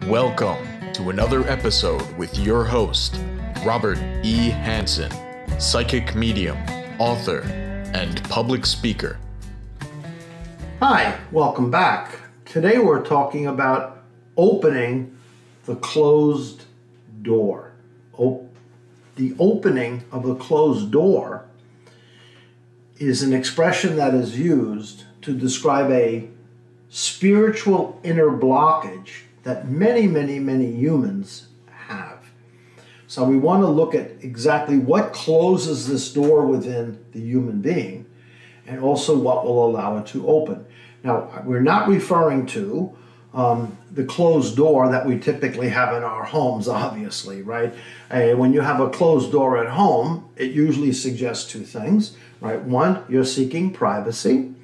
Welcome to another episode with your host, Robert E. Hansen, psychic medium, author, and public speaker. Hi, welcome back. Today we're talking about opening the closed door. The opening of a closed door is an expression that is used to describe a spiritual inner blockage that many humans have. So we want to look at exactly what closes this door within the human being and also what will allow it to open. Now, we're not referring to the closed door that we typically have in our homes, obviously, right? When you have a closed door at home, it usually suggests two things, right? One, you're seeking privacy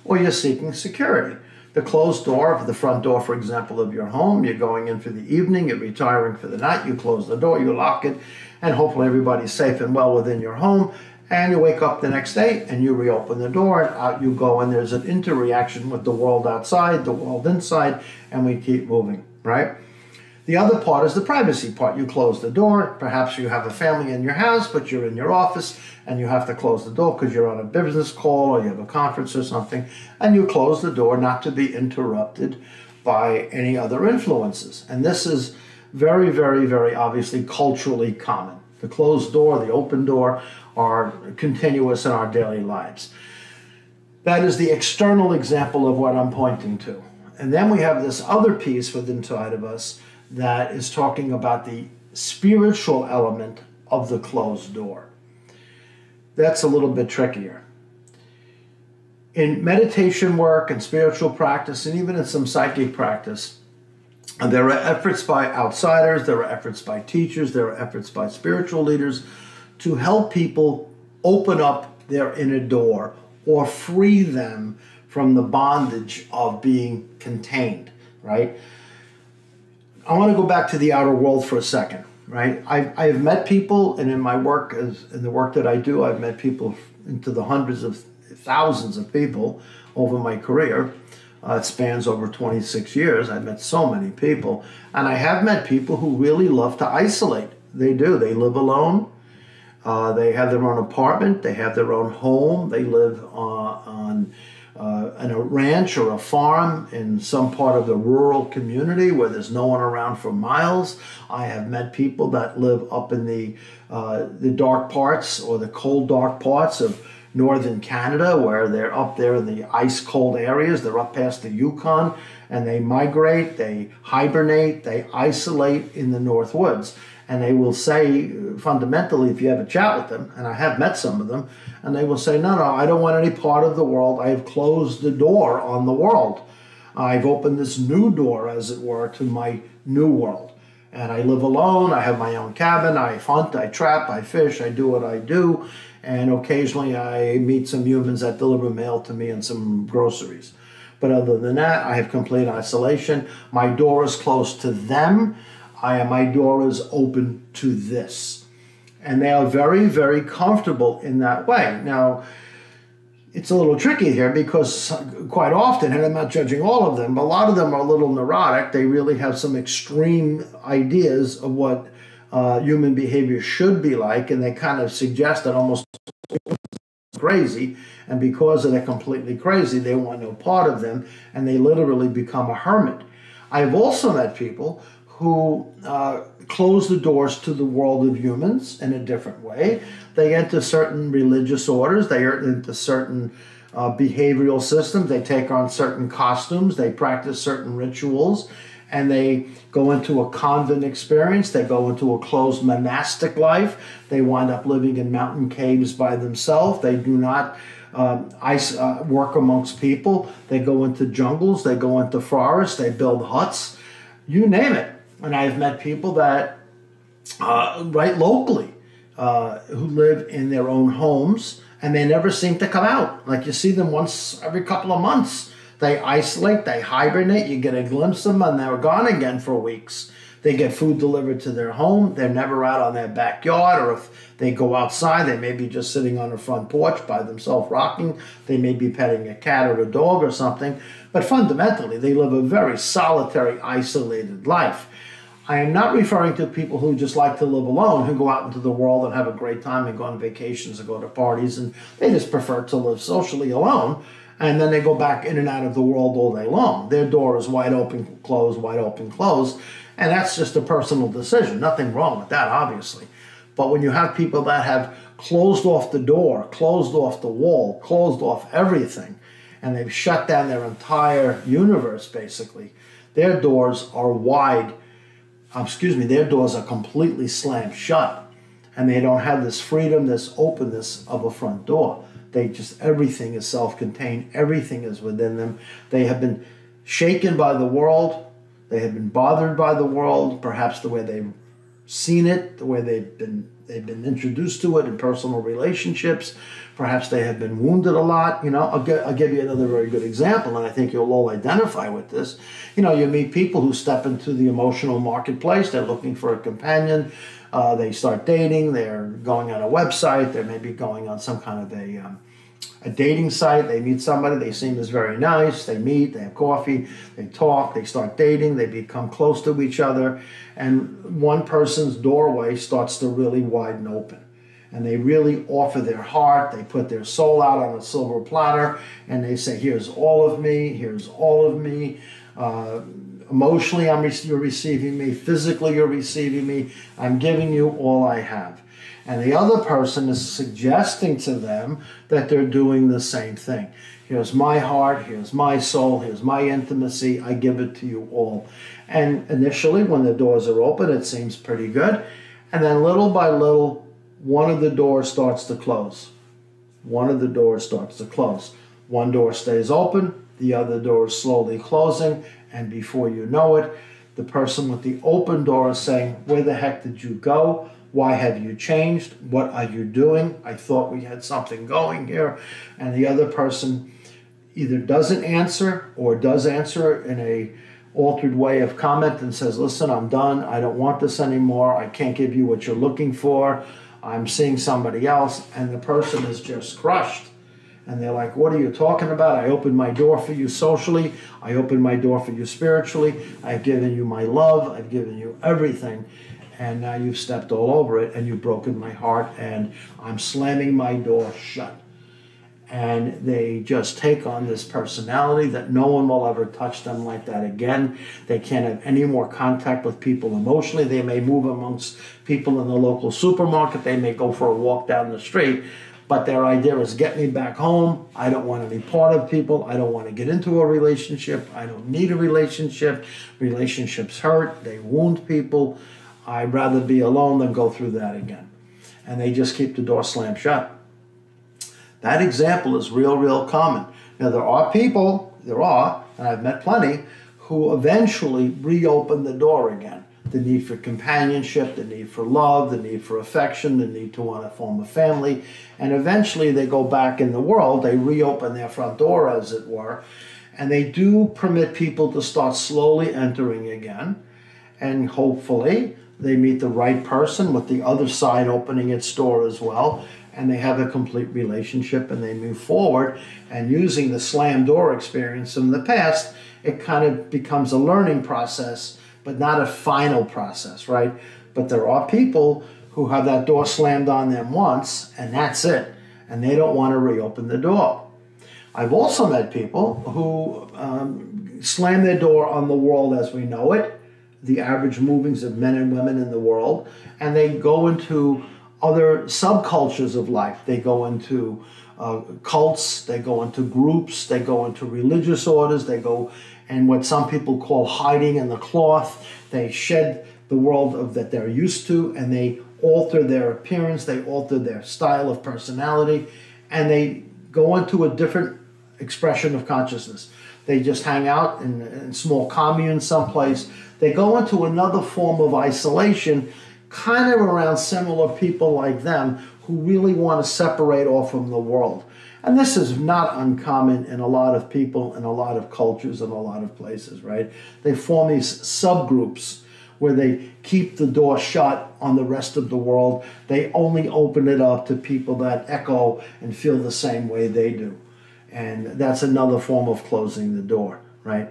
or you're seeking security. The closed door, the front door, for example, of your home, you're going in for the evening, you're retiring for the night, you close the door, you lock it, and hopefully everybody's safe and well within your home, and you wake up the next day and you reopen the door and out you go, and there's an interreaction with the world outside, the world inside, and we keep moving, right? The other part is the privacy part. You close the door, perhaps you have a family in your house, but you're in your office and you have to close the door because you're on a business call or you have a conference or something, and you close the door not to be interrupted by any other influences. And this is very obviously culturally common. The closed door, the open door are continuous in our daily lives. That is the external example of what I'm pointing to. And then we have this other piece within inside of us that is talking about the spiritual element of the closed door. That's a little bit trickier. In meditation work and spiritual practice, and even in some psychic practice, there are efforts by outsiders, there are efforts by teachers, there are efforts by spiritual leaders to help people open up their inner door or free them from the bondage of being contained, right? I want to go back to the outer world for a second, right? I've met people, and in my work, in the work that I do, I've met people into the hundreds of thousands of people over my career. It spans over 26 years. I've met so many people, and I have met people who really love to isolate. They do. They live alone. They have their own apartment. They have their own home. They live on a ranch or a farm in some part of the rural community where there's no one around for miles. I have met people that live up in the dark parts or the cold, dark parts of northern Canada, where they're up there in the ice-cold areas. They're up past the Yukon, and they migrate, they hibernate, they isolate in the North Woods. And they will say, fundamentally, if you have a chat with them, and I have met some of them, and they will say, no, I don't want any part of the world. I have closed the door on the world. I've opened this new door, as it were, to my new world. And I live alone. I have my own cabin. I hunt, I trap, I fish, I do what I do. And occasionally I meet some humans that deliver mail to me and some groceries. But other than that, I have complete isolation. My door is closed to them. My door is open to this. And they are very comfortable in that way. Now, it's a little tricky here because quite often, and I'm not judging all of them, but a lot of them are a little neurotic. They really have some extreme ideas of what human behavior should be like, and they kind of suggest that almost crazy, and because they're completely crazy, they want no part of them, and they literally become a hermit. I've also met people who close the doors to the world of humans in a different way. They enter certain religious orders, they enter into certain behavioral systems, they take on certain costumes, they practice certain rituals, and they go into a convent experience, they go into a closed monastic life, they wind up living in mountain caves by themselves, they do not work amongst people, they go into jungles, they go into forests, they build huts, you name it. And I've met people that, right locally, who live in their own homes, and they never seem to come out. Like you see them once every couple of months. They isolate, they hibernate, you get a glimpse of them, and they're gone again for weeks. They get food delivered to their home. They're never out on their backyard, or if they go outside, they may be just sitting on the front porch by themselves rocking. They may be petting a cat or a dog or something, But fundamentally, they live a very solitary, isolated life. I am not referring to people who just like to live alone, who go out into the world and have a great time and go on vacations and go to parties, and they just prefer to live socially alone, and then they go back in and out of the world all day long. Their door is wide open, closed, and that's just a personal decision. Nothing wrong with that, obviously. But when you have people that have closed off the door, closed off the wall, closed off everything, and they've shut down their entire universe, basically, their doors are their doors are completely slammed shut, and they don't have this freedom, this openness of a front door. Everything is self-contained, everything is within them. They have been shaken by the world, they have been bothered by the world, perhaps the way they've seen it, the way they've been introduced to it in personal relationships. Perhaps they have been wounded a lot. I'll give you another very good example, and I think you'll all identify with this. You meet people who step into the emotional marketplace. They're looking for a companion. They start dating. They're going on a website. They may be going on some kind of a dating site. They meet somebody. They seem as very nice. They meet. They have coffee. They talk. They start dating. They become close to each other. And one person's doorway starts to really widen open. And they really offer their heart. They put their soul out on a silver platter. And they say, here's all of me. Here's all of me. Emotionally, you're receiving me. Physically, you're receiving me. I'm giving you all I have. And the other person is suggesting to them that they're doing the same thing. Here's my heart. Here's my soul. Here's my intimacy. I give it to you all. And initially, when the doors are open, it seems pretty good. And then little by little, one of the doors starts to close. One of the doors starts to close. One door stays open. The other door is slowly closing. And before you know it, the person with the open door is saying, where the heck did you go? Why have you changed? What are you doing? I thought we had something going here. And the other person either doesn't answer or does answer in a altered way of comment and says, listen, I'm done. I don't want this anymore. I can't give you what you're looking for. I'm seeing somebody else. And the person is just crushed. And they're like, what are you talking about? I opened my door for you socially. I opened my door for you spiritually. I've given you my love. I've given you everything. And now you've stepped all over it and you've broken my heart and I'm slamming my door shut. And they just take on this personality that no one will ever touch them like that again. They can't have any more contact with people emotionally. They may move amongst people in the local supermarket. They may go for a walk down the street. But their idea is, get me back home. I don't want any part of people. I don't want to get into a relationship. I don't need a relationship. Relationships hurt. They wound people. I'd rather be alone than go through that again. And they just keep the door slammed shut. That example is real common. Now, there are people, and I've met plenty, who eventually reopen the door again. The need for companionship, the need for love, the need for affection, the need to want to form a family. And eventually they go back in the world, they reopen their front door, as it were, and they do permit people to start slowly entering again. And hopefully they meet the right person with the other side opening its door as well. And they have a complete relationship and they move forward. And using the slam door experience in the past, it kind of becomes a learning process, but not a final process, right? But there are people who have that door slammed on them once, and that's it. And they don't want to reopen the door. I've also met people who slam their door on the world as we know it, the average movings of men and women in the world, and they go into other subcultures of life. They go into cults, they go into groups, they go into religious orders, they go and what some people call hiding in the cloth. They shed the world that they're used to and they alter their appearance, they alter their style of personality, and they go into a different expression of consciousness. They just hang out in small communes someplace. They go into another form of isolation, kind of around similar people like them who really want to separate off from the world. And this is not uncommon in a lot of people, in a lot of cultures, in a lot of places, right? They form these subgroups where they keep the door shut on the rest of the world. They only open it up to people that echo and feel the same way they do. And that's another form of closing the door, right?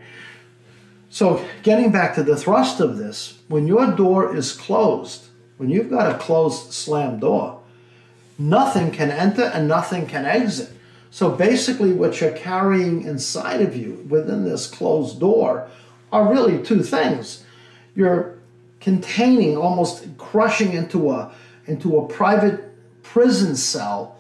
So getting back to the thrust of this, when your door is closed, when you've got a closed slam door, nothing can enter and nothing can exit. So basically what you're carrying inside of you within this closed door are really two things. You're containing, almost crushing into a private prison cell,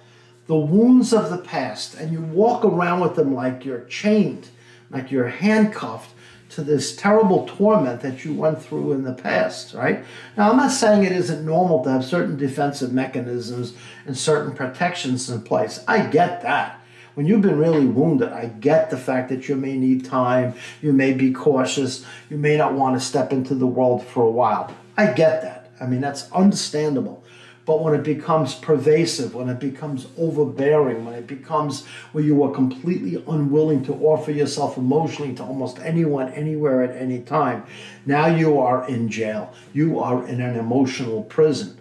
the wounds of the past, and you walk around with them like you're chained, like you're handcuffed to this terrible torment that you went through in the past, right? Now, I'm not saying it isn't normal to have certain defensive mechanisms and certain protections in place. I get that. When you've been really wounded, I get the fact that you may need time, you may be cautious, you may not want to step into the world for a while. I get that. I mean, that's understandable. But when it becomes pervasive, when it becomes overbearing, when it becomes where you are completely unwilling to offer yourself emotionally to almost anyone, anywhere, at any time, now you are in jail. You are in an emotional prison.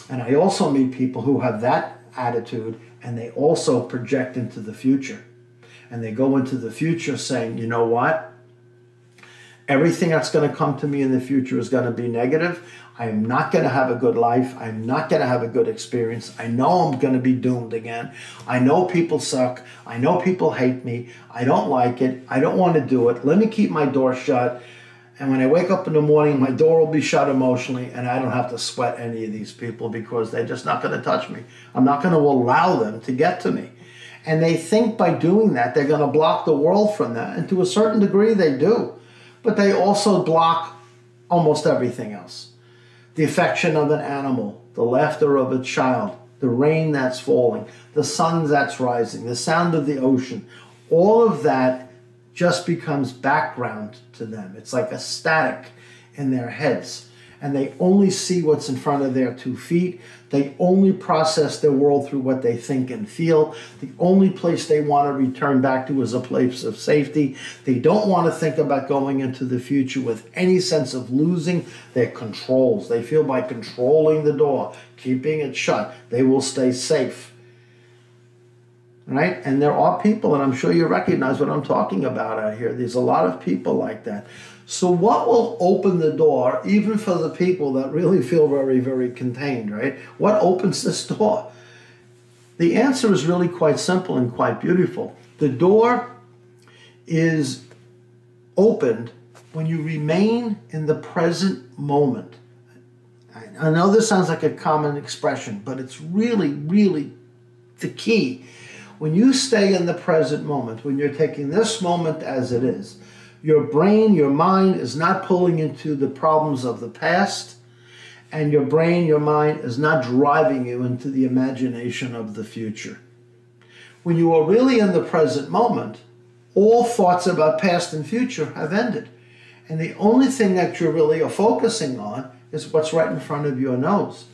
And I also meet people who have that attitude, and they also project into the future. And they go into the future saying, you know what? Everything that's going to come to me in the future is going to be negative. I am not going to have a good life. I'm not going to have a good experience. I know I'm going to be doomed again. I know people suck. I know people hate me. I don't like it. I don't want to do it. Let me keep my door shut. And when I wake up in the morning, my door will be shut emotionally, and I don't have to sweat any of these people because they're just not going to touch me. I'm not going to allow them to get to me. And they think by doing that, they're going to block the world from that. And to a certain degree, they do. But they also block almost everything else. The affection of an animal, the laughter of a child, the rain that's falling, the sun that's rising, the sound of the ocean, all of that just becomes background to them. It's like a static in their heads. And they only see what's in front of their 2 feet. They only process their world through what they think and feel. The only place they want to return back to is a place of safety. They don't want to think about going into the future with any sense of losing their controls. They feel by controlling the door, keeping it shut, they will stay safe. Right? And there are people, and I'm sure you recognize what I'm talking about out here. There's a lot of people like that. So what will open the door, even for the people that really feel very, very contained, right? What opens this door? The answer is really quite simple and quite beautiful. The door is opened when you remain in the present moment. I know this sounds like a common expression, but it's really, really the key. When you stay in the present moment, when you're taking this moment as it is, your brain, your mind is not pulling into the problems of the past, and your brain, your mind is not driving you into the imagination of the future. When you are really in the present moment, all thoughts about past and future have ended. And the only thing that you really are focusing on is what's right in front of your nose.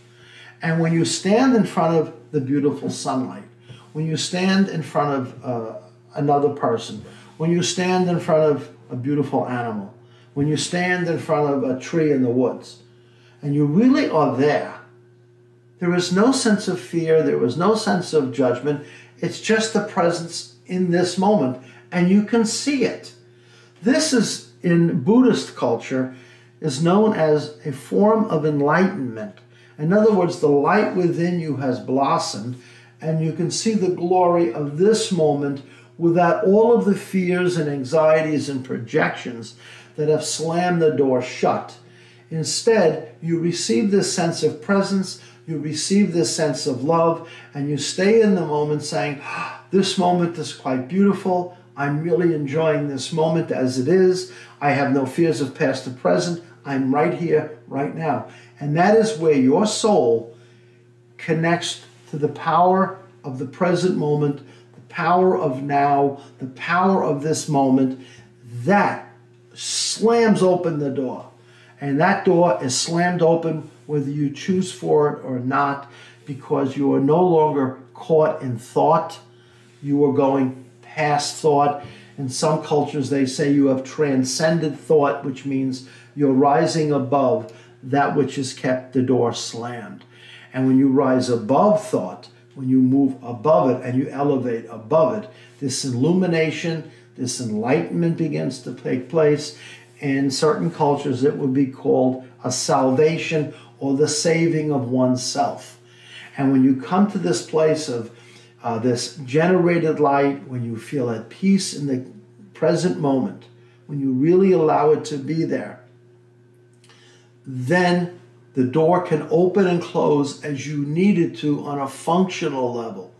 And when you stand in front of the beautiful sunlight, when you stand in front of another person, when you stand in front of a beautiful animal, when you stand in front of a tree in the woods, and you really are there, there is no sense of fear, there is no sense of judgment. It's just the presence in this moment, and you can see it. This is, in Buddhist culture, is known as a form of enlightenment. In other words, the light within you has blossomed, and you can see the glory of this moment without all of the fears and anxieties and projections that have slammed the door shut. Instead, you receive this sense of presence, you receive this sense of love, and you stay in the moment saying, this moment is quite beautiful, I'm really enjoying this moment as it is, I have no fears of past or present, I'm right here, right now. And that is where your soul connects to the power of the present moment, power of now, the power of this moment. That slams open the door. And that door is slammed open whether you choose for it or not, because you are no longer caught in thought. You are going past thought. In some cultures, they say you have transcended thought, which means you're rising above that which has kept the door slammed. And when you rise above thought, when you move above it and you elevate above it, this illumination, this enlightenment begins to take place. In certain cultures, it would be called a salvation or the saving of oneself. And when you come to this place of this generated light, when you feel at peace in the present moment, when you really allow it to be there, then the door can open and close as you need it to on a functional level.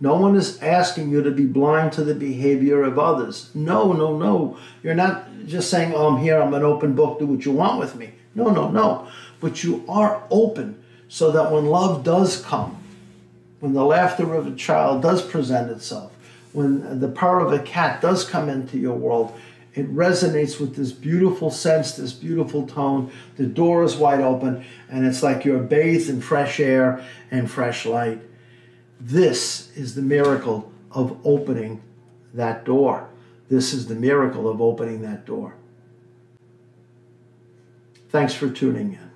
No one is asking you to be blind to the behavior of others. No, no, no. You're not just saying, oh, I'm here, I'm an open book, do what you want with me. No, no, no. But you are open so that when love does come, when the laughter of a child does present itself, when the purr of a cat does come into your world, it resonates with this beautiful sense, this beautiful tone. The door is wide open, and it's like you're bathed in fresh air and fresh light. This is the miracle of opening that door. This is the miracle of opening that door. Thanks for tuning in.